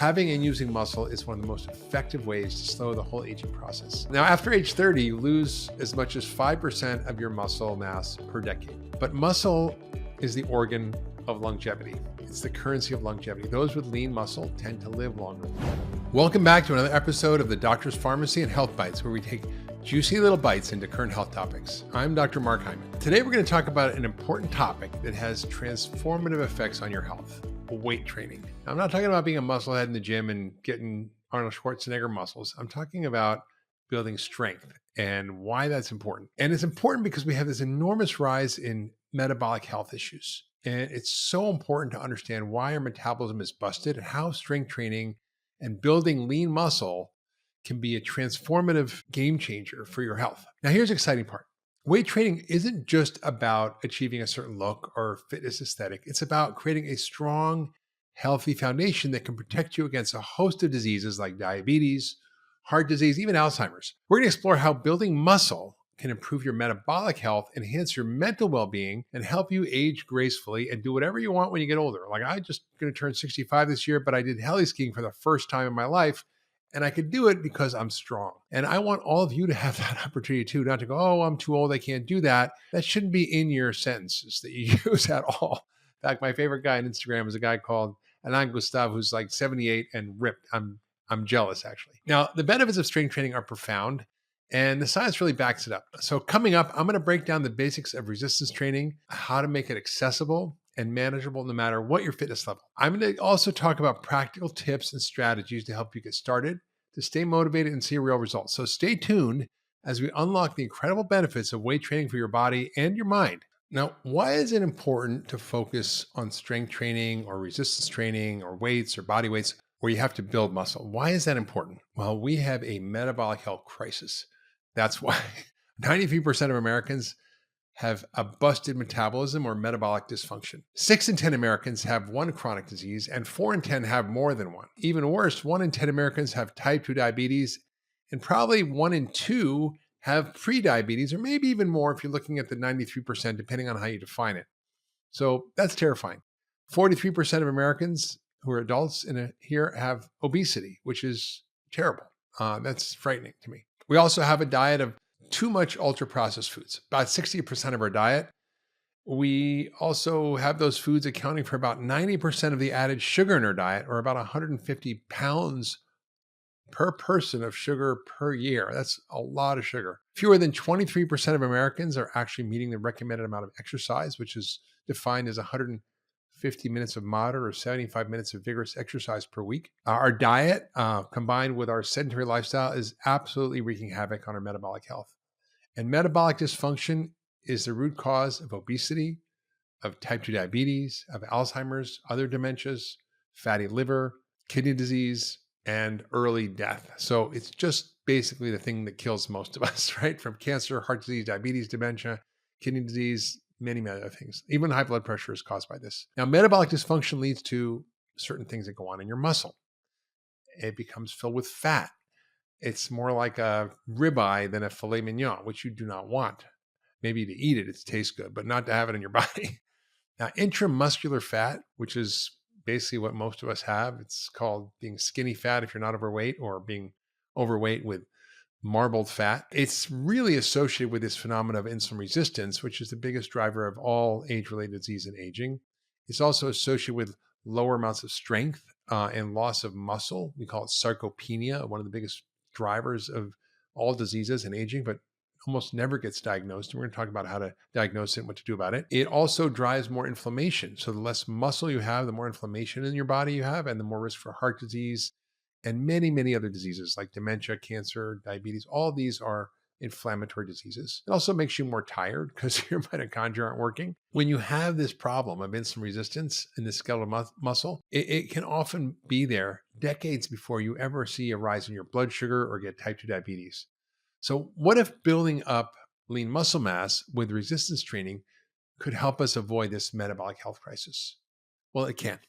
Having and using muscle is one of the most effective ways to slow the whole aging process. Now, after age 30, you lose as much as 5% of your muscle mass per decade. But muscle is the organ of longevity. It's the currency of longevity. Those with lean muscle tend to live longer. Welcome back to another episode of the Doctor's Pharmacy and Health Bites, where we take juicy little bites into current health topics. I'm Dr. Mark Hyman. Today, we're going to talk about an important topic that has transformative effects on your health: weight training. Now, I'm not talking about being a musclehead in the gym and getting Arnold Schwarzenegger muscles. I'm talking about building strength and why that's important. And it's important because we have this enormous rise in metabolic health issues. And it's so important to understand why our metabolism is busted and how strength training and building lean muscle can be a transformative game changer for your health. Now, here's the exciting part. Weight training isn't just about achieving a certain look or fitness aesthetic. It's about creating a strong, healthy foundation that can protect you against a host of diseases like diabetes, heart disease, even Alzheimer's. We're going to explore how building muscle can improve your metabolic health, enhance your mental well-being, and help you age gracefully and do whatever you want when you get older. Like, I'm just going to turn 65 this year, but I did heli skiing for the first time in my life. And I could do it because I'm strong. And I want all of you to have that opportunity too, not to go, oh, I'm too old, I can't do that. That shouldn't be in your sentences that you use at all. In fact, my favorite guy on Instagram is a guy called Alain Gustave, who's like 78 and ripped. I'm jealous, actually. Now, the benefits of strength training are profound, and the science really backs it up. So coming up, I'm going to break down the basics of resistance training, how to make it accessible and manageable no matter what your fitness level. I'm going to also talk about practical tips and strategies to help you get started, to stay motivated and see real results. So stay tuned as we unlock the incredible benefits of weight training for your body and your mind. Now, why is it important to focus on strength training or resistance training or weights or body weights where you have to build muscle? Why is that important? Well, we have a metabolic health crisis. That's why 93% of Americans have a busted metabolism or metabolic dysfunction. 6 in 10 Americans have one chronic disease, and 4 in 10 have more than one. Even worse, 1 in 10 Americans have type 2 diabetes, and probably 1 in 2 have pre-diabetes, or maybe even more if you're looking at the 93%, depending on how you define it. So that's terrifying. 43% of Americans who are adults here have obesity, which is terrible. That's frightening to me. We also have a diet of too much ultra-processed foods, about 60% of our diet. We also have those foods accounting for about 90% of the added sugar in our diet, or about 150 pounds per person of sugar per year. That's a lot of sugar. Fewer than 23% of Americans are actually meeting the recommended amount of exercise, which is defined as 150 minutes of moderate or 75 minutes of vigorous exercise per week. Our diet, combined with our sedentary lifestyle, is absolutely wreaking havoc on our metabolic health. And metabolic dysfunction is the root cause of obesity, of type 2 diabetes, of Alzheimer's, other dementias, fatty liver, kidney disease, and early death. So it's just basically the thing that kills most of us, right? From cancer, heart disease, diabetes, dementia, kidney disease, many other things. Even high blood pressure is caused by this. Now, metabolic dysfunction leads to certain things that go on in your muscle. It becomes filled with fat. It's more like a ribeye than a filet mignon, which you do not want. Maybe to eat it, it tastes good, but not to have it in your body. Now, intramuscular fat, which is basically what most of us have, it's called being skinny fat if you're not overweight, or being overweight with marbled fat. It's really associated with this phenomenon of insulin resistance, which is the biggest driver of all age-related disease and aging. It's also associated with lower amounts of strength and loss of muscle. We call it sarcopenia, one of the biggest drivers of all diseases and aging, but almost never gets diagnosed. And we're going to talk about how to diagnose it and what to do about it. It also drives more inflammation. So the less muscle you have, the more inflammation in your body you have, and the more risk for heart disease and many other diseases like dementia, cancer, diabetes. All of these are inflammatory diseases. It also makes you more tired because your mitochondria aren't working. When you have this problem of insulin resistance in the skeletal muscle, it can often be there decades before you ever see a rise in your blood sugar or get type 2 diabetes. So what if building up lean muscle mass with resistance training could help us avoid this metabolic health crisis? Well, it can.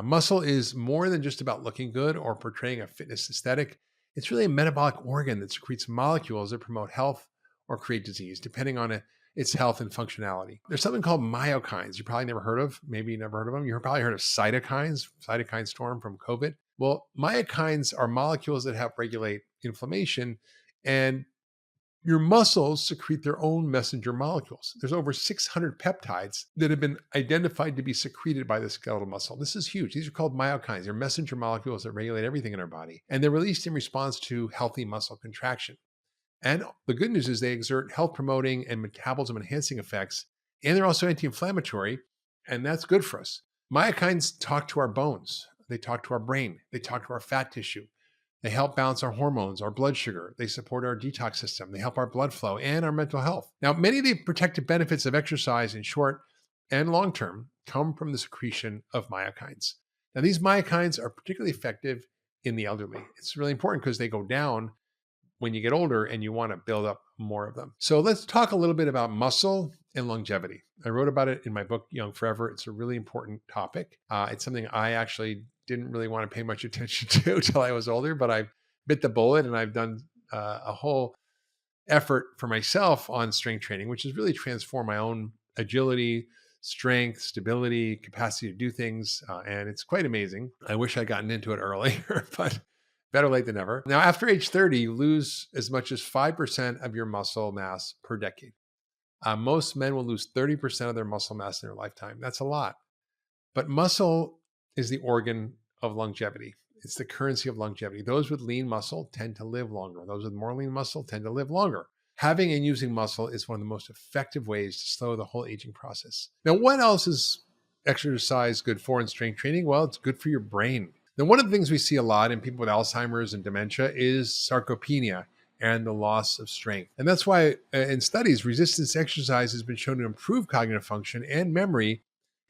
Muscle is more than just about looking good or portraying a fitness aesthetic. It's really a metabolic organ that secretes molecules that promote health or create disease, depending on its health and functionality. There's something called myokines. You probably never heard of. Maybe you never heard of them. You've probably heard of cytokine storm from COVID. Well, myokines are molecules that help regulate inflammation, and your muscles secrete their own messenger molecules. There's over 600 peptides that have been identified to be secreted by the skeletal muscle. This is huge. These are called myokines. They're messenger molecules that regulate everything in our body, and they're released in response to healthy muscle contraction. And the good news is they exert health promoting and metabolism enhancing effects, and they're also anti inflammatory, and that's good for us. Myokines talk to our bones, they talk to our brain, they talk to our fat tissue. They help balance our hormones, our blood sugar. They support our detox system. They help our blood flow and our mental health. Now, many of the protective benefits of exercise in short and long term come from the secretion of myokines. Now, these myokines are particularly effective in the elderly. It's really important because they go down when you get older and you want to build up more of them. So let's talk a little bit about muscle and longevity. I wrote about it in my book, Young Forever. It's a really important topic. It's something I actually didn't really want to pay much attention to until I was older, but I bit the bullet and I've done a whole effort for myself on strength training, which has really transformed my own agility, strength, stability, capacity to do things. And it's quite amazing. I wish I'd gotten into it earlier, but better late than never. Now, after age 30, you lose as much as 5% of your muscle mass per decade. Most men will lose 30% of their muscle mass in their lifetime. That's a lot. But muscle is the organ of longevity. It's the currency of longevity. Those with lean muscle tend to live longer. Those with more lean muscle tend to live longer. Having and using muscle is one of the most effective ways to slow the whole aging process. Now, what else is exercise good for in strength training? Well, it's good for your brain. Now, one of the things we see a lot in people with Alzheimer's and dementia is sarcopenia and the loss of strength. And that's why in studies, resistance exercise has been shown to improve cognitive function and memory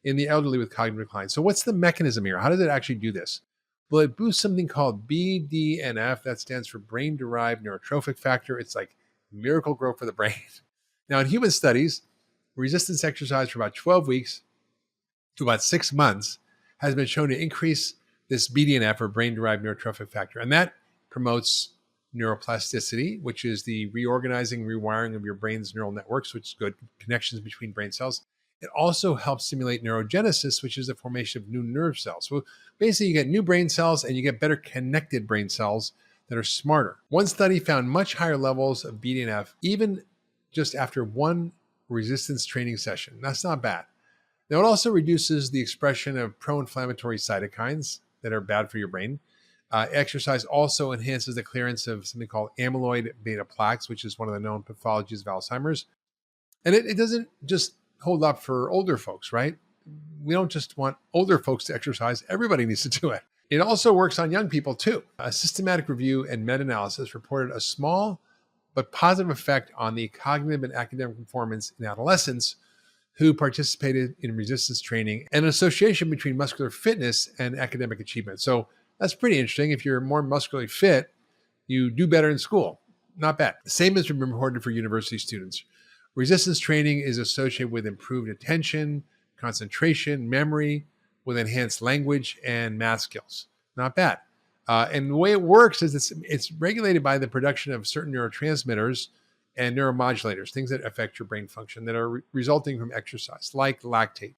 in the elderly with cognitive decline. So what's the mechanism here? How does it actually do this? Well, it boosts something called BDNF. That stands for brain-derived neurotrophic factor. It's like miracle grow for the brain. Now, in human studies, resistance exercise for about 12 weeks to about 6 months has been shown to increase this BDNF, or brain-derived neurotrophic factor. And that promotes neuroplasticity, which is the reorganizing, rewiring of your brain's neural networks, which is good, connections between brain cells. It also helps stimulate neurogenesis, which is the formation of new nerve cells. So basically, you get new brain cells and you get better connected brain cells that are smarter. One study found much higher levels of BDNF even just after one resistance training session. That's not bad. Now, it also reduces the expression of pro-inflammatory cytokines that are bad for your brain. Exercise also enhances the clearance of something called amyloid beta plaques, which is one of the known pathologies of Alzheimer's. And it doesn't just hold up for older folks, right? We don't just want older folks to exercise. Everybody needs to do it. It also works on young people too. A systematic review and meta-analysis reported a small but positive effect on the cognitive and academic performance in adolescents who participated in resistance training, and an association between muscular fitness and academic achievement. So that's pretty interesting. If you're more muscularly fit, you do better in school. Not bad. The same has been reported for university students. Resistance training is associated with improved attention, concentration, memory, with enhanced language and math skills. Not bad. And the way it works is it's regulated by the production of certain neurotransmitters and neuromodulators, things that affect your brain function that are resulting from exercise, like lactate,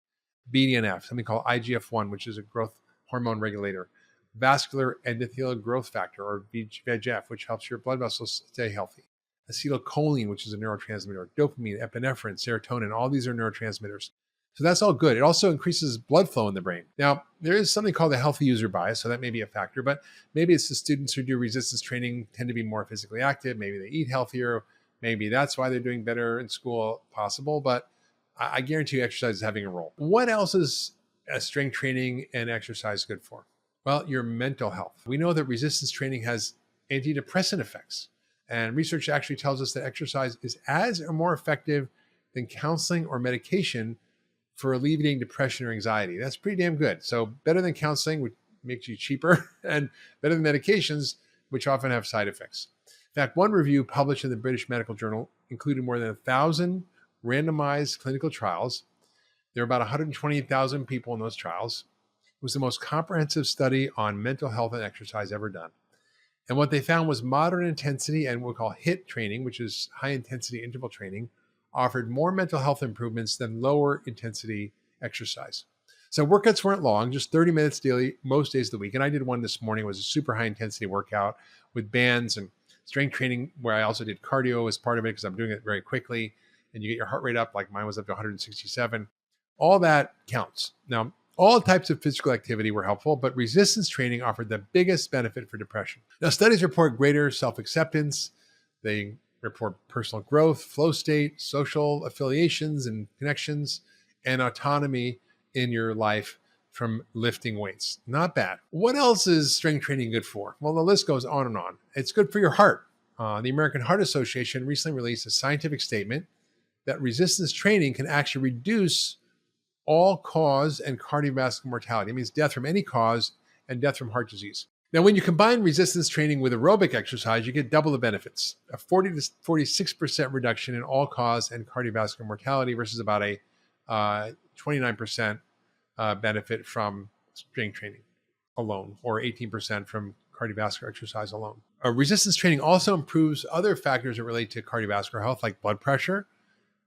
BDNF, something called IGF-1, which is a growth hormone regulator, vascular endothelial growth factor, or VEGF, which helps your blood vessels stay healthy, acetylcholine, which is a neurotransmitter, dopamine, epinephrine, serotonin, all these are neurotransmitters. So that's all good. It also increases blood flow in the brain. Now, there is something called the healthy user bias, so that may be a factor, but maybe it's the students who do resistance training tend to be more physically active. Maybe they eat healthier. Maybe that's why they're doing better in school, possible, but I guarantee you exercise is having a role. What else is strength training and exercise good for? Well, your mental health. We know that resistance training has antidepressant effects, and research actually tells us that exercise is as or more effective than counseling or medication for alleviating depression or anxiety. That's pretty damn good. So better than counseling, which makes you cheaper, and better than medications, which often have side effects. In fact, one review published in the British Medical Journal included more than 1,000 randomized clinical trials. There are about 128,000 people in those trials. It was the most comprehensive study on mental health and exercise ever done. And what they found was moderate intensity and what we call HIIT training, which is high intensity interval training, offered more mental health improvements than lower intensity exercise. So workouts weren't long, just 30 minutes daily, most days of the week. And I did one this morning. It was a super high intensity workout with bands and strength training, where I also did cardio as part of it because I'm doing it very quickly. And you get your heart rate up, like mine was up to 167. All that counts. Now, all types of physical activity were helpful, but resistance training offered the biggest benefit for depression. Now, studies report greater self-acceptance. They report personal growth, flow state, social affiliations and connections, and autonomy in your life from lifting weights. Not bad. What else is strength training good for? Well, the list goes on and on. It's good for your heart. The American Heart Association recently released a scientific statement that resistance training can actually reduce all-cause and cardiovascular mortality. It means death from any cause and death from heart disease. Now, when you combine resistance training with aerobic exercise, you get double the benefits, a 40 to 46% reduction in all-cause and cardiovascular mortality versus about a 29% benefit from strength training alone, or 18% from cardiovascular exercise alone. Resistance training also improves other factors that relate to cardiovascular health, like blood pressure.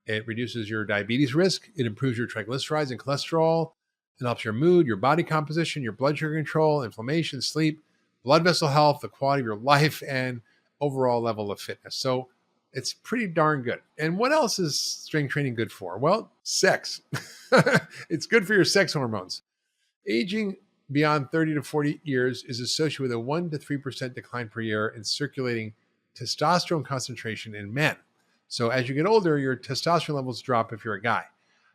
It reduces your diabetes risk. It improves your triglycerides and cholesterol. It helps your mood, your body composition, your blood sugar control, inflammation, sleep, blood vessel health, the quality of your life, and overall level of fitness. So it's pretty darn good. And what else is strength training good for? Well, sex. It's good for your sex hormones. Aging beyond 30 to 40 years is associated with a 1 to 3% decline per year in circulating testosterone concentration in men. So as you get older, your testosterone levels drop if you're a guy.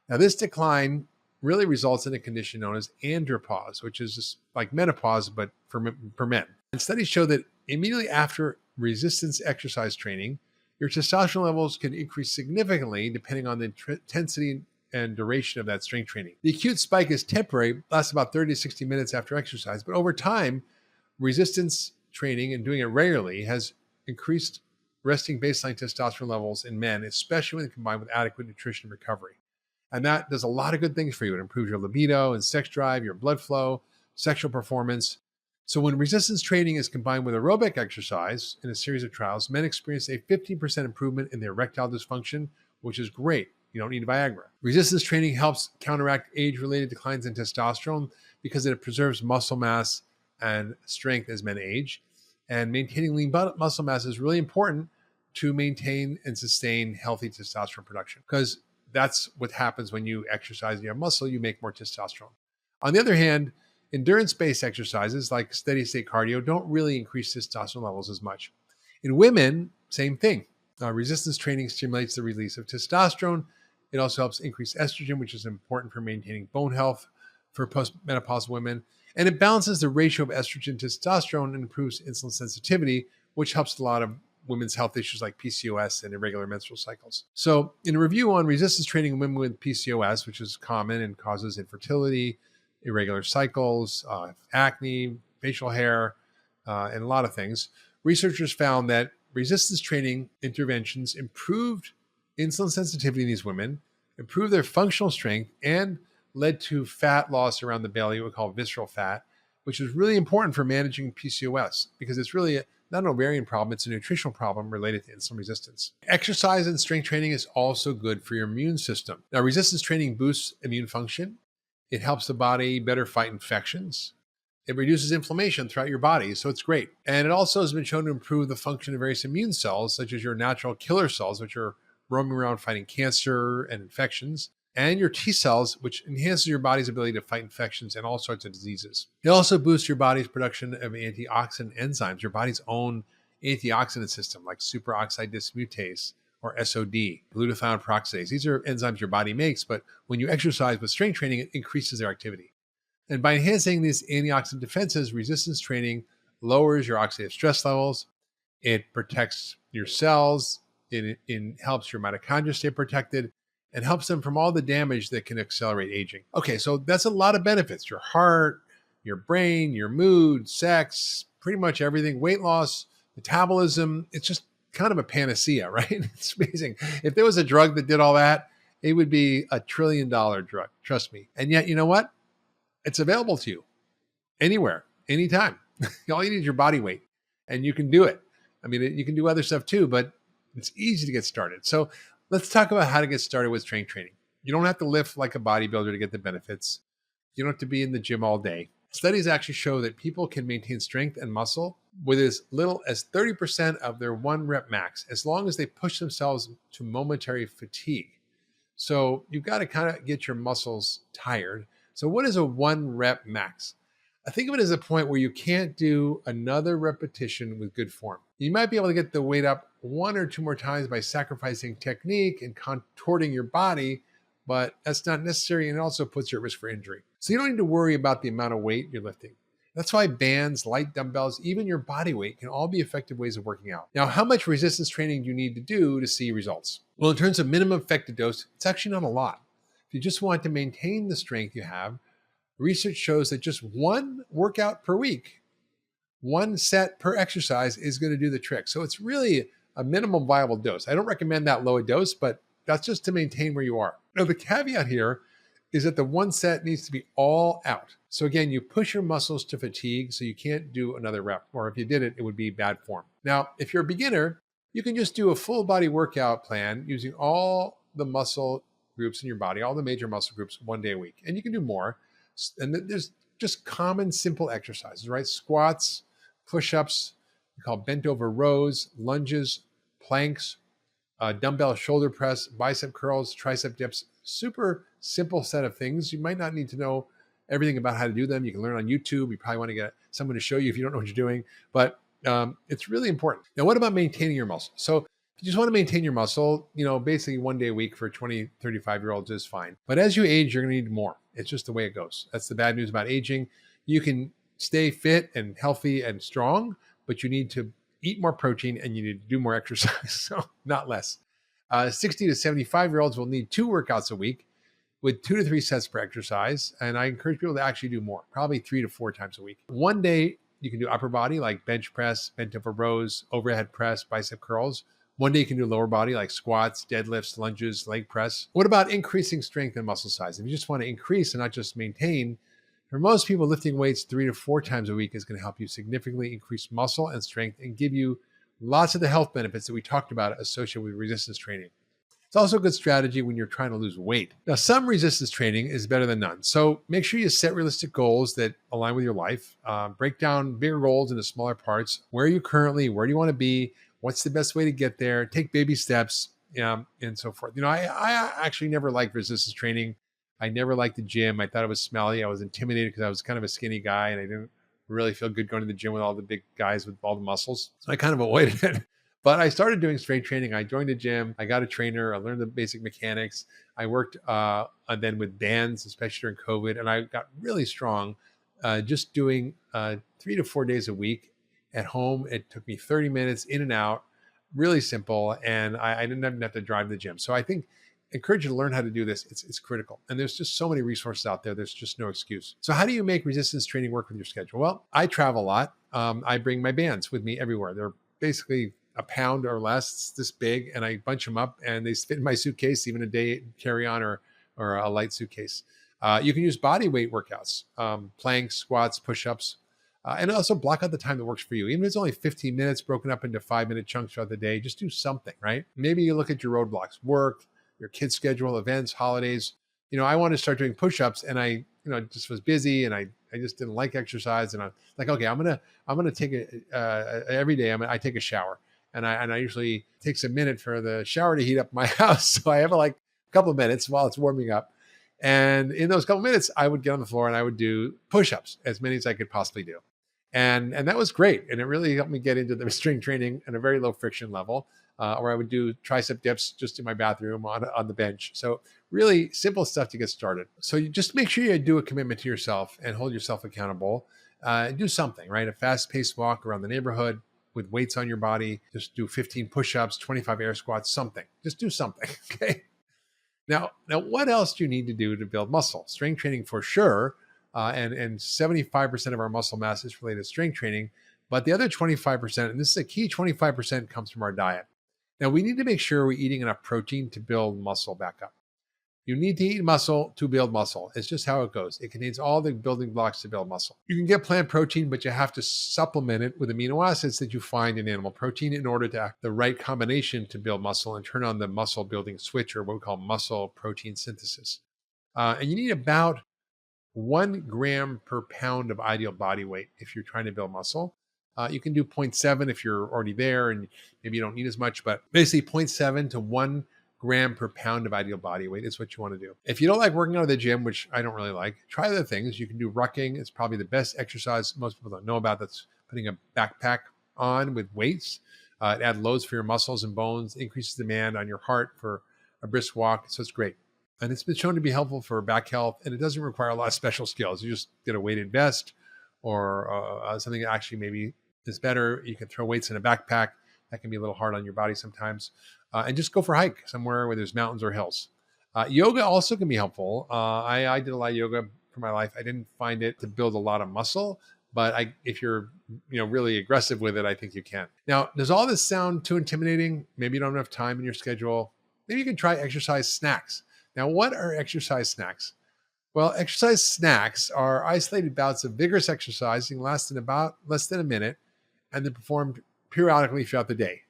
Now, this decline really results in a condition known as andropause, which is just like menopause, but for men. And studies show that immediately after resistance exercise training, your testosterone levels can increase significantly depending on the intensity and duration of that strength training. The acute spike is temporary, lasts about 30 to 60 minutes after exercise, but over time, resistance training and doing it regularly has increased resting baseline testosterone levels in men, especially when combined with adequate nutrition and recovery. And that does a lot of good things for you. It improves your libido and sex drive, your blood flow, sexual performance. So when resistance training is combined with aerobic exercise in a series of trials, men experience a 15% improvement in their erectile dysfunction, which is great. You don't need Viagra. Resistance training helps counteract age-related declines in testosterone because it preserves muscle mass and strength as men age. And maintaining lean muscle mass is really important to maintain and sustain healthy testosterone production, because that's what happens when you exercise and you have muscle, you make more testosterone. On the other hand, endurance-based exercises like steady state cardio don't really increase testosterone levels as much. In women, same thing. Resistance training stimulates the release of testosterone. It also helps increase estrogen, which is important for maintaining bone health for postmenopausal women. And it balances the ratio of estrogen to testosterone and improves insulin sensitivity, which helps a lot of women's health issues like PCOS and irregular menstrual cycles. So in a review on resistance training in women with PCOS, which is common and causes infertility, irregular cycles, acne, facial hair, and a lot of things, researchers found that resistance training interventions improved insulin sensitivity in these women, improved their functional strength, and led to fat loss around the belly, what we call visceral fat, which is really important for managing PCOS because it's really not an ovarian problem, it's a nutritional problem related to insulin resistance. Exercise and strength training is also good for your immune system. Now, resistance training boosts immune function. It helps the body better fight infections. It reduces inflammation throughout your body, so it's great. And it also has been shown to improve the function of various immune cells, such as your natural killer cells, which are roaming around fighting cancer and infections, and your T cells, which enhances your body's ability to fight infections and all sorts of diseases. It also boosts your body's production of antioxidant enzymes, your body's own antioxidant system, like superoxide dismutase or SOD, glutathione peroxidase. These are enzymes your body makes, but when you exercise with strength training, it increases their activity. And by enhancing these antioxidant defenses, resistance training lowers your oxidative stress levels. It protects your cells. It helps your mitochondria stay protected and helps them from all the damage that can accelerate aging. Okay, so that's a lot of benefits. Your heart, your brain, your mood, sex, pretty much everything, weight loss, metabolism. It's just kind of a panacea, right? It's amazing. If there was a drug that did all that, it would be $1 trillion drug, trust me. And yet, you know what? It's available to you anywhere, anytime. All you need is your body weight and you can do it. I mean, you can do other stuff too, but it's easy to get started. So let's talk about how to get started with strength training. You don't have to lift like a bodybuilder to get the benefits. You don't have to be in the gym all day. Studies actually show that people can maintain strength and muscle with as little as 30% of their 1 rep max, as long as they push themselves to momentary fatigue. So you've got to kind of get your muscles tired. So what is a 1 rep max? I think of it as a point where you can't do another repetition with good form. You might be able to get the weight up 1 or 2 more times by sacrificing technique and contorting your body, but that's not necessary, and it also puts you at risk for injury. So you don't need to worry about the amount of weight you're lifting. That's why bands, light dumbbells, even your body weight can all be effective ways of working out. Now, how much resistance training do you need to do to see results? Well, in terms of minimum effective dose, it's actually not a lot. If you just want to maintain the strength you have, research shows that just 1 workout per week, 1 set per exercise is going to do the trick. So it's really a minimum viable dose. I don't recommend that low a dose, but that's just to maintain where you are. Now, the caveat here is that the 1 set needs to be all out. So again, you push your muscles to fatigue, so you can't do another rep, or if you did it, it would be bad form. Now, if you're a beginner, you can just do a full body workout plan using all the muscle groups in your body, all the major muscle groups 1 day a week. And you can do more. And there's just common, simple exercises, right? Squats, push-ups, we call bent over rows, lunges, planks, dumbbell shoulder press, bicep curls, tricep dips. Super simple set of things. You might not need to know everything about how to do them. You can learn on YouTube. You probably want to get someone to show you if you don't know what you're doing, but it's really important. Now, what about maintaining your muscle? So if you just want to maintain your muscle, basically 1 day a week for 20, 35-year-olds is fine. But as you age, you're going to need more. It's just the way it goes. That's the bad news about aging. You can stay fit and healthy and strong, but you need to eat more protein and you need to do more exercise, so not less. 60 to 75-year-olds will need 2 workouts a week with 2 to 3 sets per exercise. And I encourage people to actually do more, probably 3 to 4 times a week. 1 day, you can do upper body like bench press, bent over rows, overhead press, bicep curls. 1 day you can do lower body like squats, deadlifts, lunges, leg press. What about increasing strength and muscle size? If you just want to increase and not just maintain, for most people, lifting weights 3 to 4 times a week is going to help you significantly increase muscle and strength and give you lots of the health benefits that we talked about associated with resistance training. It's also a good strategy when you're trying to lose weight. Now, some resistance training is better than none. So make sure you set realistic goals that align with your life. Break down bigger goals into smaller parts. Where are you currently? Where do you want to be? What's the best way to get there? Take baby steps, and so forth. I actually never liked resistance training. I never liked the gym. I thought it was smelly. I was intimidated because I was kind of a skinny guy and I didn't really feel good going to the gym with all the big guys with all the muscles. So I kind of avoided it. But I started doing strength training. I joined a gym. I got a trainer. I learned the basic mechanics. I worked then with bands, especially during COVID, and I got really strong just doing 3 to 4 days a week at home. It took me 30 minutes in and out, really simple, and I didn't even have to drive to the gym. So I think encourage you to learn how to do this. It's critical. And there's just so many resources out there. There's just no excuse. So how do you make resistance training work with your schedule? Well, I travel a lot. I bring my bands with me everywhere. They're basically a pound or less. It's this big, and I bunch them up and they fit in my suitcase, even a day carry on or a light suitcase. You can use body weight workouts, planks, squats, push-ups, and also block out the time that works for you. Even if it's only 15 minutes broken up into 5-minute chunks throughout the day, just do something, right? Maybe you look at your roadblocks, work, your kids' schedule, events, holidays. I wanted to start doing push-ups, and I, just was busy, and I just didn't like exercise. And I'm like, okay, I'm gonna take every day. I take a shower, and I usually takes a minute for the shower to heat up my house. So I have a couple of minutes while it's warming up, and in those couple of minutes, I would get on the floor and I would do push-ups, as many as I could possibly do, and that was great, and it really helped me get into the strength training at a very low friction level. Or I would do tricep dips just in my bathroom on the bench. So really simple stuff to get started. So you just make sure you do a commitment to yourself and hold yourself accountable. Do something, right? A fast-paced walk around the neighborhood with weights on your body. Just do 15 push-ups, 25 air squats, something. Just do something, okay? Now, what else do you need to do to build muscle? Strength training for sure, and 75% of our muscle mass is related to strength training. But the other 25%, and this is a key 25%, comes from our diet. Now, we need to make sure we're eating enough protein to build muscle back up. You need to eat muscle to build muscle. It's just how it goes. It contains all the building blocks to build muscle. You can get plant protein, but you have to supplement it with amino acids that you find in animal protein in order to have the right combination to build muscle and turn on the muscle building switch, or what we call muscle protein synthesis. And you need about 1 gram per pound of ideal body weight if you're trying to build muscle. You can do 0.7 if you're already there and maybe you don't need as much, but basically 0.7 to 1 gram per pound of ideal body weight is what you want to do. If you don't like working out at the gym, which I don't really like, try other things. You can do rucking. It's probably the best exercise most people don't know about. That's putting a backpack on with weights. It adds loads for your muscles and bones, increases demand on your heart for a brisk walk. So it's great. And it's been shown to be helpful for back health, and it doesn't require a lot of special skills. You just get a weighted vest or something that actually maybe is better. You can throw weights in a backpack. That can be a little hard on your body sometimes. And just go for a hike somewhere where there's mountains or hills. Yoga also can be helpful. I did a lot of yoga for my life. I didn't find it to build a lot of muscle, but if you're really aggressive with it, I think you can. Now, does all this sound too intimidating? Maybe you don't have enough time in your schedule. Maybe you can try exercise snacks. Now, what are exercise snacks? Well, exercise snacks are isolated bouts of vigorous exercising lasting about less than a minute and then performed periodically throughout the day,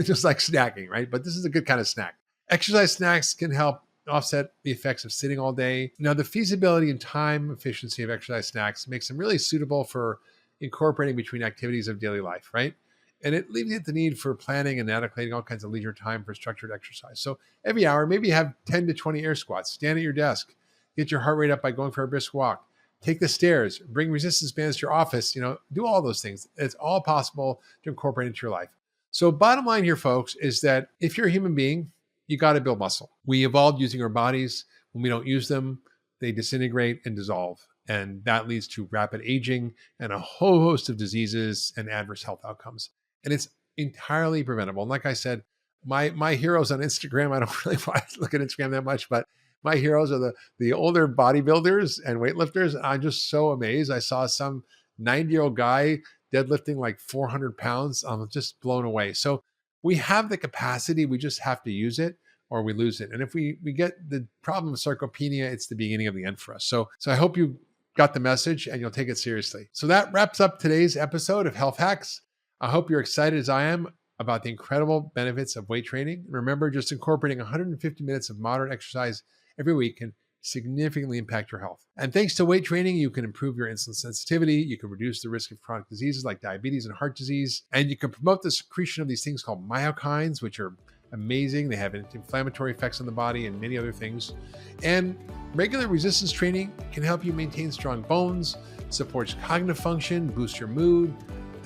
just like snacking, right? But this is a good kind of snack. Exercise snacks can help offset the effects of sitting all day. Now, the feasibility and time efficiency of exercise snacks makes them really suitable for incorporating between activities of daily life, right? And it alleviates the need for planning and allocating all kinds of leisure time for structured exercise. So every hour, maybe have 10 to 20 air squats, stand at your desk, get your heart rate up by going for a brisk walk, take the stairs, bring resistance bands to your office, do all those things. It's all possible to incorporate into your life. So bottom line here, folks, is that if you're a human being, you got to build muscle. We evolved using our bodies. When we don't use them, they disintegrate and dissolve. And that leads to rapid aging and a whole host of diseases and adverse health outcomes. And it's entirely preventable. And like I said, my heroes on Instagram, I don't really want to look at Instagram that much, but my heroes are the older bodybuilders and weightlifters. I'm just so amazed. I saw some 90-year-old guy deadlifting like 400 pounds. I'm just blown away. So we have the capacity. We just have to use it or we lose it. And if we get the problem of sarcopenia, it's the beginning of the end for us. So I hope you got the message and you'll take it seriously. So that wraps up today's episode of Health Hacks. I hope you're excited as I am about the incredible benefits of weight training. Remember, just incorporating 150 minutes of moderate exercise every week can significantly impact your health. And thanks to weight training, you can improve your insulin sensitivity, you can reduce the risk of chronic diseases like diabetes and heart disease, and you can promote the secretion of these things called myokines, which are amazing. They have anti-inflammatory effects on the body and many other things. And regular resistance training can help you maintain strong bones, supports cognitive function, boosts your mood,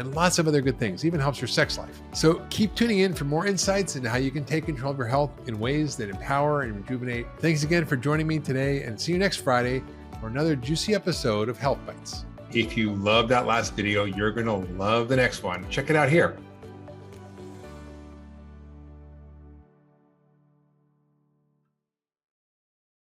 and lots of other good things, even helps your sex life. So keep tuning in for more insights into how you can take control of your health in ways that empower and rejuvenate. Thanks again for joining me today, and see you next Friday for another juicy episode of Health Bites. If you loved that last video, you're gonna love the next one. Check it out here.